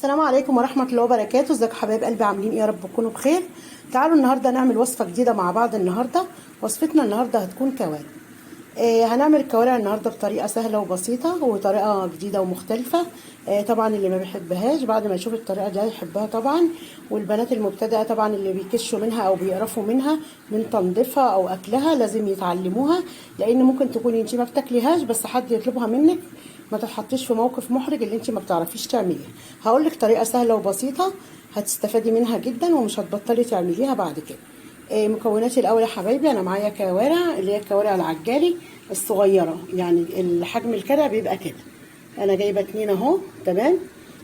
السلام عليكم ورحمة الله وبركاته. ازيكم حبايب قلبي، عاملين ايه؟ يا رب تكونوا بخير. تعالوا النهارده نعمل وصفة جديدة مع بعض. النهارده وصفتنا هتكون كوارع. هنعمل الكوارع النهارده بطريقة سهلة وبسيطة وطريقة جديدة ومختلفة. طبعا اللي ما بيحبهاش بعد ما يشوف الطريقة دي هيحبها طبعا، والبنات المبتدئة طبعا اللي بيكشوا منها او بيقرفوا منها من تنظيفها او اكلها لازم يتعلموها، لان ممكن تكوني انت ما بتاكليهاش بس حد يطلبها منك، ما تتحطيش في موقف محرج اللي انت ما بتعرفيش تعمليها. هقول لك طريقه سهله وبسيطه هتستفادي منها جدا ومش هتبطلي تعمليها بعد كده. مكوناتي الاول يا حبايبي، انا معايا كوارع اللي هي الكوارع العجالي الصغيره، يعني الحجم الكرع بيبقى كده. انا جايبه 2 اهو، تمام.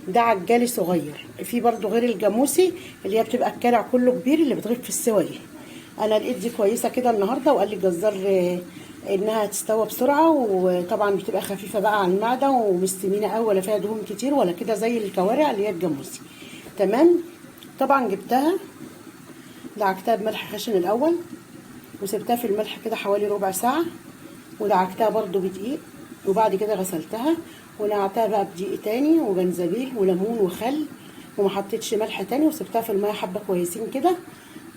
ده عجالي صغير. في برضو غير الجاموسي اللي هي بتبقى الكرع كله كبير اللي بتغيب في السوايه. انا لقيت دي كويسه كده النهارده، وقال لي الجزار انها تستوى بسرعه، وطبعا بتبقى خفيفه بقى على المعده ومش سمينه قوي ولا فيها دهون كتير ولا كده زي الكوارع اللي هي الجاموسي، تمام. طبعا جبتها دعكتها بملح خشن الاول، وسبتها في الملح كده حوالي ربع ساعه، ودعكتها برضو بدقيق، وبعد كده غسلتها ونقعتها بقى بدقيق تاني وجنزبيل وليمون وخل، وما حطيتش ملح تاني، وسبتها في الميه حبه كويسين كده.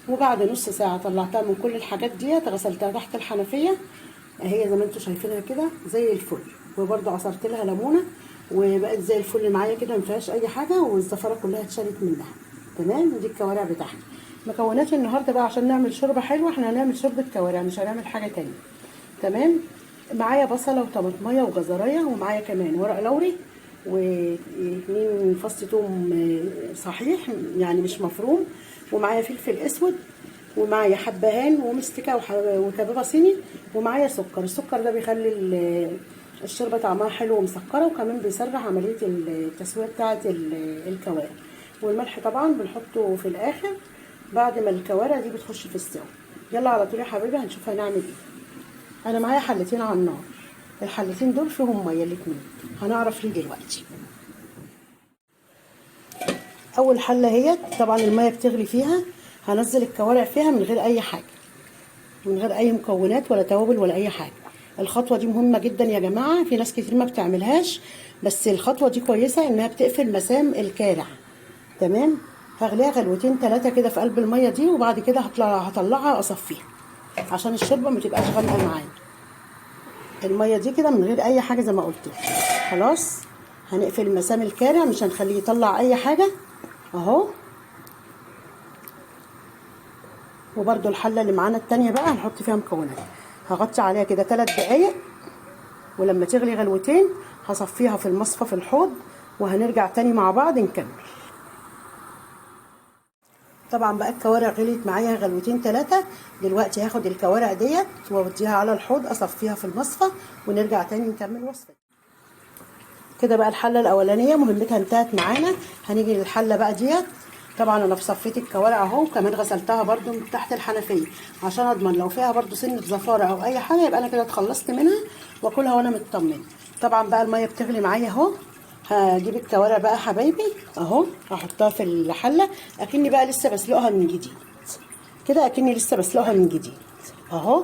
وبعد نص ساعه طلعتها من كل الحاجات ديت، غسلتها تحت الحنفيه اهي زي ما انتم شايفينها كده زي الفل. وبرده عصرت لها ليمونه وبقت زي الفل معايا كده، ما فيهاش اي حاجه، والزفره كلها اتشالت منها، تمام. ودي الكوارع بتاعتي. مكونات النهارده بقى عشان نعمل شوربه حلوه، احنا هنعمل شوربه كوارع مش هنعمل حاجه تانية، تمام. معايا بصله وطماطميه وجزرايه، ومعايا كمان ورق لوري و2 فص ثوم صحيح يعني مش مفروم، ومعايا فلفل اسود، ومعايا حبهان ومستكه وكبابه صيني، ومعايا سكر. السكر ده بيخلي الشوربه طعمها حلو ومسكره، وكمان بيسرع عمليه التسويه بتاعه الكوارع. والملح طبعا بنحطه في الاخر بعد ما الكوارع دي بتخش في السوا. يلا على طول يا حبيبي هنشوف هنعمل ايه. انا معايا حلتين على النار، الحلتين دول فيهم ميه الاتنين، هنعرف ليه دلوقتي. اول حله هي طبعا الميه بتغلي فيها، هنزل الكوارع فيها من غير اي حاجه، من غير اي مكونات ولا توابل ولا اي حاجه. الخطوه دي مهمه جدا يا جماعه، في ناس كتير ما بتعملهاش، بس الخطوه دي كويسه انها بتقفل مسام الكارع، تمام. هغليها غلوتين 3 كده في قلب الميه دي، وبعد كده هطلعها اصفيها عشان الشوربه ما تبقاش غامقه معانا. الميه دي كده من غير اي حاجه زي ما قلت خلاص. هنقفل مسام الكارع مش هنخليه يطلع اي حاجه اهو. وبرده الحله اللي معانا التانية بقى هنحط فيها مكونات، هغطي عليها كده 3 دقايق، ولما تغلي غلوتين هصفيها في المصفى في الحوض، وهنرجع تاني مع بعض نكمل. طبعا بقى الكوارع غليت معايا غلوتين 3، دلوقتي هاخد الكوارع ديت واوديها على الحوض اصفيها في المصفى، ونرجع تاني نكمل وصفتنا. كده بقى الحله الاولانيه مهمتها انتهت معانا. هنيجي للحله بقى ديت. طبعا انا صفيت الكوارع اهو، وكمان غسلتها برده من تحت الحنفيه عشان اضمن لو فيها برده سنه زفاره او اي حاجه يبقى انا كده اتخلصت منها واكلها وانا مطمنه. طبعا بقى الميه بتغلي معايا اهو، هجيب الكوارع بقى حبايبي اهو، هحطها في الحله اكني بقى لسه بسلقها من جديد كده، اكني لسه بسلقها من جديد اهو.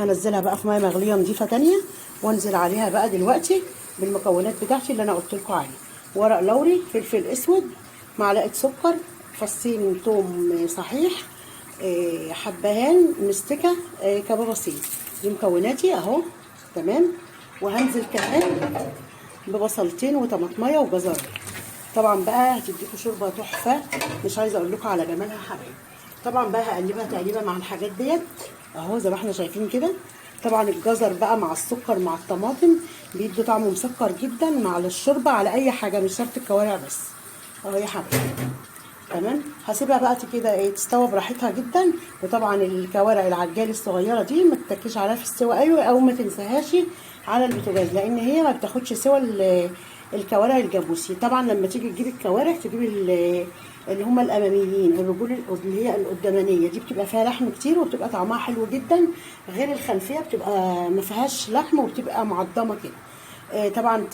هنزلها بقى في ميه مغليه نضيفه تانية، وانزل عليها بقى دلوقتي بالمكونات بتاعتي اللي انا قلت لكم عليها: ورق لوري، فلفل اسود، معلقه سكر، فصين ثوم صحيح، حبهان، مستكه، كبابه صيني. دي مكوناتي اهو، تمام. وهنزل كمان ببصلتين وطماطميه وجزر. طبعا بقى هتديكوا شوربه تحفه، مش عايزه اقول لكم على جمالها حبايبي. طبعا بقى هقلبها تقليبه مع الحاجات ديت اهو زي ما احنا شايفين كده. طبعا الجزر بقى مع السكر مع الطماطم بيدوا طعم مسكر جدا مع الشوربه على اي حاجه، مش شرط الكوارع بس اهو يا حبايبي، تمام. هسيبها بقى كده تستوى براحتها جدا. وطبعا الكوارع العجالي الصغيره دي ما تتكيش عليها في السوا ايوه، او ما تنساهاش على البوتاجاز، لان هي ما بتاخدش سوا الكوارع الجاموسي. طبعا لما تيجي تجيب الكوارع تجيب اللي هم الاماميين، الرجول اللي هي القدامانيه دي بتبقى فيها لحم كتير وبتبقى طعمها حلو جدا، غير الخلفيه بتبقى ما فيهاش لحم وبتبقى معضمه كده. طبعا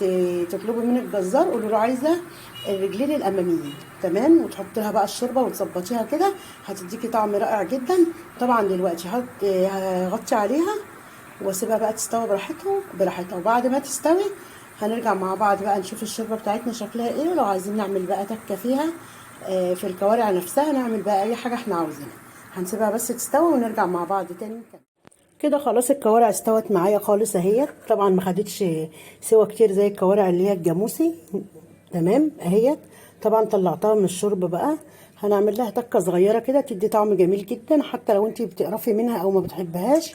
تطلبوا من الجزار قولوا له عايزه الرجلين الاماميين، تمام. وتحط لها بقى الشوربه وتظبطيها كده، هتديكي طعم رائع جدا. طبعا دلوقتي هغطي عليها واسيبها بقى تستوي براحتها، وبعد ما تستوي هنرجع مع بعض بقى نشوف الشوربه بتاعتنا شكلها ايه، ولو عايزين نعمل بقى تكه فيها في الكوارع نفسها نعمل بقى اي حاجه احنا عاوزينها. هنسيبها بس تستوي ونرجع مع بعض تاني نكمل. كده خلاص الكوارع استوت معايا خالص اهيت، طبعا ما خدتش سوا كتير زي الكوارع اللي هي الجاموسي. تمام اهيت. طبعا طلعتها من الشوربه بقى، هنعمل لها تكه صغيره كده تدي طعم جميل جدا، حتى لو انت بتقرفي منها او ما بتحبهاش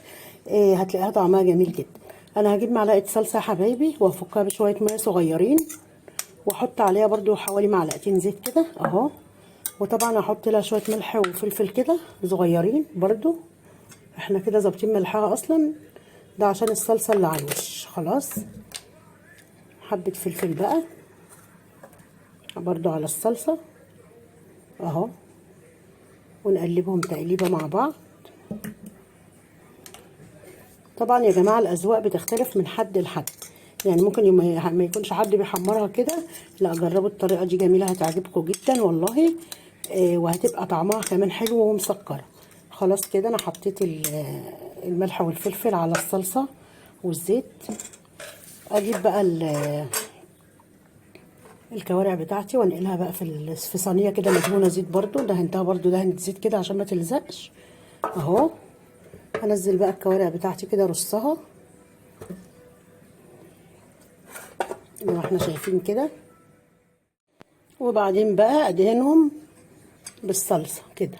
هتلاقيها طعمها جميل جدا. انا هجيب معلقه صلصه يا حبايبي وهفكها بشويه ميه صغيرين، واحط عليها برده حوالي معلقتين زيت كده اهو، وطبعا هحط لها شويه ملح وفلفل كده صغيرين برده. احنا كده ظابطين ملحها اصلا، ده عشان الصلصه اللي على الوش. خلاص حبه فلفل بقى برضو على الصلصه اهو، ونقلبهم تقليبه مع بعض. طبعا يا جماعه الاذواق بتختلف من حد لحد، يعني ممكن ما يكونش حد بيحمرها كده، لا جربوا الطريقه دي جميله هتعجبكم جدا والله. وهتبقى طعمها كمان حلو ومسكره. خلاص كده انا حطيت الملح والفلفل على الصلصه والزيت. اجيب بقى الكوارع بتاعتي وانقلها بقى في صينيه كده مدهونه زيت، برضو دهنتها برضو دهنه زيت كده عشان ما تلزقش اهو. هنزل بقى الكوارع بتاعتي كده رصها زي ما احنا شايفين كده، وبعدين بقى ادهنهم بالصلصه كده.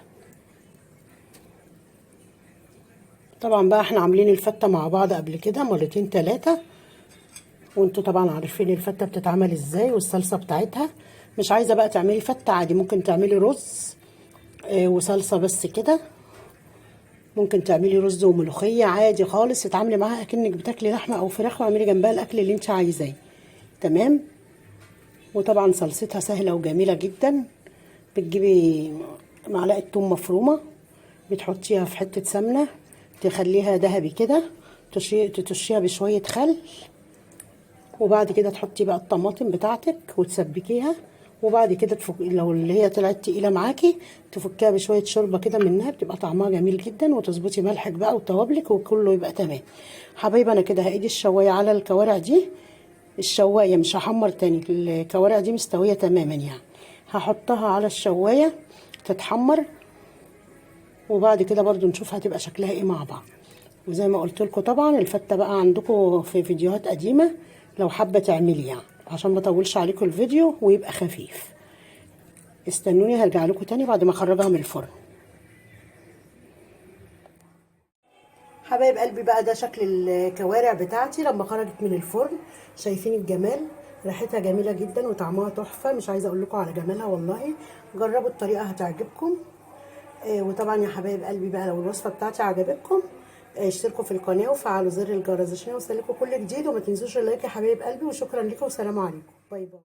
طبعا بقى احنا عاملين الفته مع بعض قبل كده مرتين تلاتة، وانتوا طبعا عارفين الفته بتتعمل ازاي والصلصه بتاعتها. مش عايزه بقى تعملي فته عادي، ممكن تعملي رز وصلصه بس كده، ممكن تعملي رز وملوخيه عادي خالص، تتعاملي معاها اكنك بتاكلي لحمه او فراخ، واعملي جنبها الاكل اللي انت عايزاه. تمام. وطبعا صلصتها سهله وجميله جدا. بتجيبي معلقه ثوم مفرومه، بتحطيها في حته سمنه تخليها ذهبي كده، تطشيها بشويه خل، وبعد كده تحطي بقى الطماطم بتاعتك وتسبكيها، وبعد كده لو اللي هي طلعت تقيله معاكي تفكيها بشويه شوربه كده منها، بتبقى طعمها جميل جدا، وتظبطي ملحك بقى وتوابلك وكله يبقى تمام. حبايبي انا كده هايدي الشوايه على الكوارع دي، الشوايه مش هحمر تاني، الكوارع دي مستويه تماما يعني. هحطها على الشوايه تتحمر، وبعد كده برضو نشوف هتبقى شكلها ايه مع بعض. وزي ما قلت لكم طبعا الفته بقى عندكم في فيديوهات قديمه لو حابه تعملي يعني، عشان ما اطولش عليكم الفيديو ويبقى خفيف. استنوني هرجع لكم تاني بعد ما اخرجها من الفرن. حبايب قلبي بقى ده شكل الكوارع بتاعتي لما خرجت من الفرن. شايفين الجمال؟ ريحتها جميله جدا وطعمها تحفه، مش عايزه اقول لكم على جمالها والله. جربوا الطريقه هتعجبكم. وطبعا يا حبايب قلبي بقى لو الوصفه بتاعتي عجبتكم اشتركوا في القناه وفعلوا زر الجرس عشان يوصلكم كل جديد، وما تنسوش اللايك يا حبايب قلبي. وشكرا لكم والسلام عليكم، باي باي.